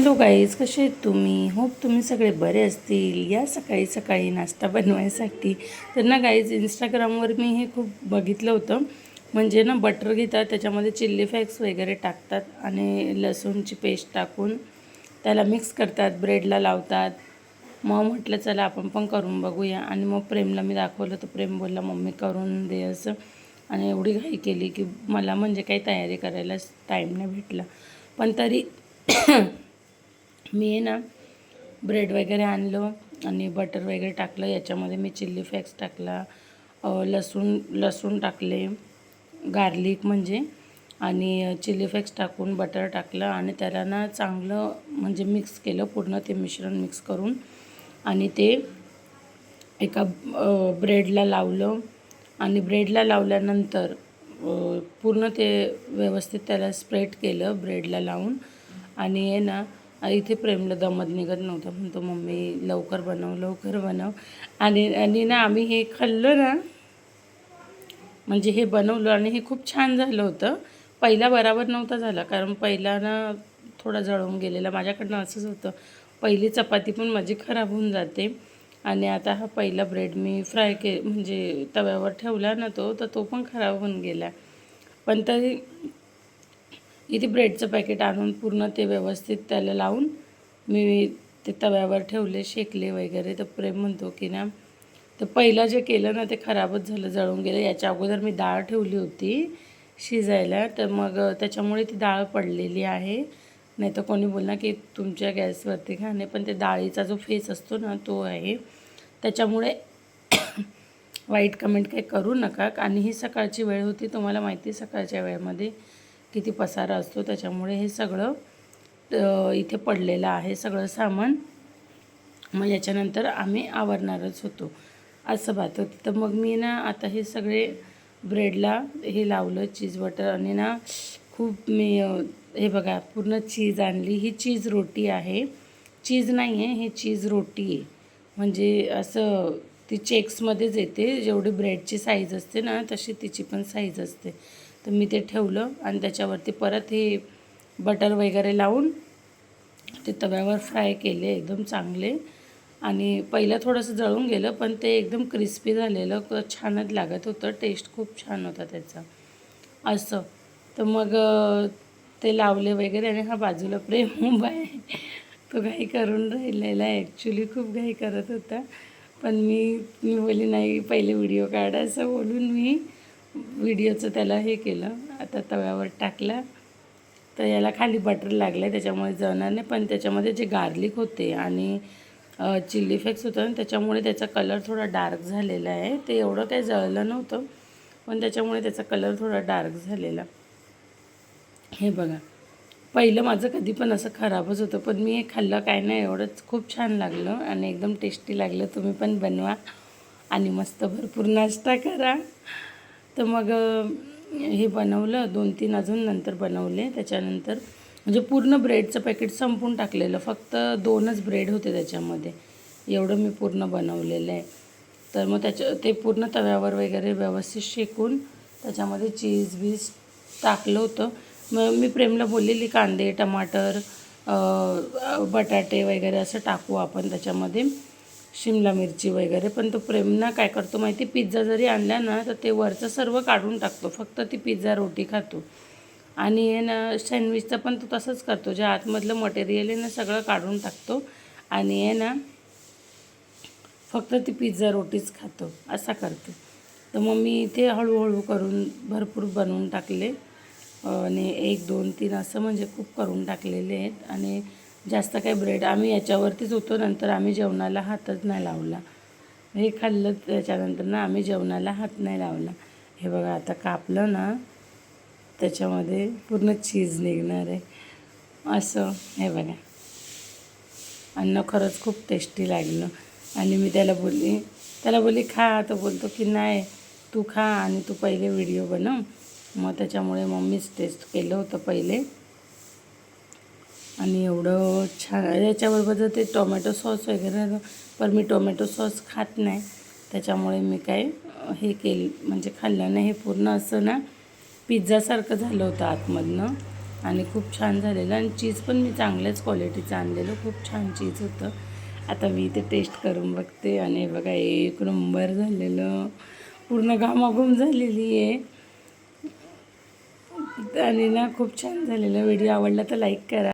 Hello guys, कसे आहेत तुम्ही? होप तुम्ही सगळे बरे असतील. या सकाळी सकाळी नाश्ता बनवायसाठी तर ना गाईज, इंस्टाग्रामवर मी हे खूप बघितलं होतं. म्हणजे ना बटर घेतात, त्याच्यामध्ये चिल्ली फ्लेक्स वगैरे टाकतात आणि लसूणची पेस्ट टाकून त्याला मिक्स करतात, ब्रेडला लावतात. मग म्हटलं चला आपण पण करून बघूया. आणि मग प्रेमला मी दाखवलं तर प्रेम बोलला मम्मी करून दे असं. आणि एवढी घाई केली की मला म्हणजे काही तयारी करायलाच टाईम नाही भेटला. पण तरी मी ना ब्रेड वगैरे आणलं आणि बटर वगैरे टाकलं. याच्यामध्ये मी चिल्ली फ्लेक्स टाकला, लसूण टाकले, गार्लिक म्हणजे, आणि चिल्ली फ्लेक्स टाकून बटर टाकलं आणि त्याला ना चांगलं म्हणजे मिक्स केलं, पूर्ण ते मिश्रण मिक्स करून. आणि ते एका ब्रेडला लावलं आणि ब्रेडला लावल्यानंतर पूर्ण ते व्यवस्थित त्याला स्प्रेड केलं ब्रेडला लावून. आणि आहे ना, इथे प्रेमला दमत निघत नव्हतं, म्हणतो मम्मी लवकर बनव. आणि ना आम्ही हे खाल्लं ना, म्हणजे हे बनवलं आणि हे खूप छान झालं होतं. पहिला बराबर नव्हता झाला, कारण पहिला ना थोडा जळून गेलेला. माझ्याकडनं असंच होतं, पहिली चपाती पण माझी खराब होऊन जाते. आणि आता हा पहिला ब्रेड मी म्हणजे तव्यावर ठेवला ना, तर तो पण खराब होऊन गेला. पण तरी इथे ब्रेडचं पॅकेट आणून पूर्ण ते व्यवस्थित त्याला लावून मी ते तव्यावर ठेवले, शेकले वगैरे. तर प्रेम म्हणतो की ना, तर पहिलं जे केलं ना ते खराबच झालं, जळून गेलं. याच्या अगोदर मी डाळ ठेवली होती शिजायला, तर मग त्याच्यामुळे ती डाळ पडलेली आहे. नाही तर कोणी बोलणार की तुमच्या गॅसवरती खाणे, पण ते डाळीचा जो फेस असतो ना तो आहे, त्याच्यामुळे वाईट कमेंट काही करू नका. आणि ही सकाळची वेळ होती, तुम्हाला माहिती आहे सकाळच्या वेळेमध्ये किती पसारा असतो, त्याच्यामुळे हे सगळं इथे पडलेलं आहे सगळं सामान. मग याच्यानंतर आम्ही आवरणारच होतो, असं बात होती. तर मग मी ना आता हे सगळे ब्रेडला हे लावलं चीज बटर. आणि ना खूप मी हे बघा पूर्ण चीज आणली. ही चीज रोटी आहे, चीज नाही आहे, हे चीज रोटी आहे. म्हणजे असं ती चेक्समध्येच येते, जेवढी ब्रेडची साईज असते ना तशी तिची पण साईज असते. तर मी ते ठेवलं आणि त्याच्यावरती परत हे बटर वगैरे लावून ते तव्यावर फ्राय केले एकदम चांगले. आणि पहिलं थोडंसं जळून गेलं, पण ते एकदम क्रिस्पी झालेलं, छानच लागत होतं, टेस्ट खूप छान होता त्याचा असं. तर मग ते लावले वगैरे. आणि हा बाजूला प्रेम उभा आहे, तो घाई करून राहिलेला आहे. ॲक्च्युली खूप घाई करत होता, पण मी बोलली नाही पहिले व्हिडिओ काढा असं बोलून मी व्हिडिओचं त्याला हे केलं. आता तव्यावर टाकला, तर याला खाली बटर लागलं आहे त्याच्यामुळे जळणार नाही. पण त्याच्यामध्ये जे गार्लिक होते आणि चिल्ली फ्लेक्स होतं, त्याच्यामुळे त्याचा कलर थोडा डार्क झालेला आहे. ते एवढं काही जळलं नव्हतं, पण त्याच्यामुळे त्याचा कलर थोडा डार्क झालेला. हे बघा, पहिलं माझं कधी पण असं खराबच होतं, पण मी हे खाल्लं काय नाही, एवढंच खूप छान लागलं आणि एकदम टेस्टी लागलं. तुम्ही पण बनवा आणि मस्त भरपूर नाश्ता करा. तर मग हे बनवलं, 2-3 अजून नंतर बनवले. त्याच्यानंतर म्हणजे पूर्ण ब्रेडचं पॅकेट संपून टाकलेलं, फक्त 2च ब्रेड होते त्याच्यामध्ये, एवढं मी पूर्ण बनवलेलं आहे. तर मग ते पूर्ण तव्यावर वगैरे व्यवस्थित शेकून त्याच्यामध्ये चीज बीज टाकलं होतं. मग मी प्रेमला बोललेली कांदे, टमाटर, बटाटे वगैरे असं टाकू आपण त्याच्यामध्ये, शिमला मिरची वगैरे. पण तो प्रेमना काय करतो माहिती, पिझ्झा जरी आणला ना तर ते वरचं सर्व काढून टाकतो, फक्त ती पिझ्झा रोटी खातो. आणि आहे ना सँडविचचा पण तो तसंच करतो, जे आतमधलं मटेरियल आहे ना सगळं काढून टाकतो आणि आहे ना फक्त ती पिझ्झा रोटीच खातो, असा करतो. तर मग मी इथे हळूहळू करून भरपूर बनवून टाकले आणि 1, 2, 3 असं म्हणजे खूप करून टाकलेले आहेत. आणि जास्त काही ब्रेड आम्ही याच्यावरतीच होतो, नंतर आम्ही जेवणाला हातच नाही लावला. हे खाल्लं त्याच्यानंतर ना आम्ही जेवणाला हात नाही लावला. हे बघा आता कापलं ना त्याच्यामध्ये पूर्ण चीज निघणार आहे असं. हे बघा, अन्न खरंच खूप टेस्टी लागलं. आणि मी त्याला बोलली खा, तो बोलतो की नाही तू खा आणि तू पहिले व्हिडिओ बनव. मग त्याच्यामुळे मम्मीच टेस्ट केलं होतं पहिले. आणि एवढं छान, याच्याबरोबर जर ते टोमॅटो सॉस वगैरे, पण मी टोमॅटो सॉस खात नाही, त्याच्यामुळे मी काय हे केलं म्हणजे खाल्लं नाही. हे पूर्ण असं ना पिझ्झासारखं झालं होतं आतमधनं, आणि खूप छान झालेलं. आणि चीज पण मी चांगल्याच क्वालिटीचं आणलेलं, खूप छान चीज होतं. आता मी ते टेस्ट करून बघते. आणि बघा एक नंबर झालेलं, पूर्ण घामाघूम झालेली आहे. आणि ना खूप छान झालेलं. व्हिडिओ आवडला तर लाईक करा.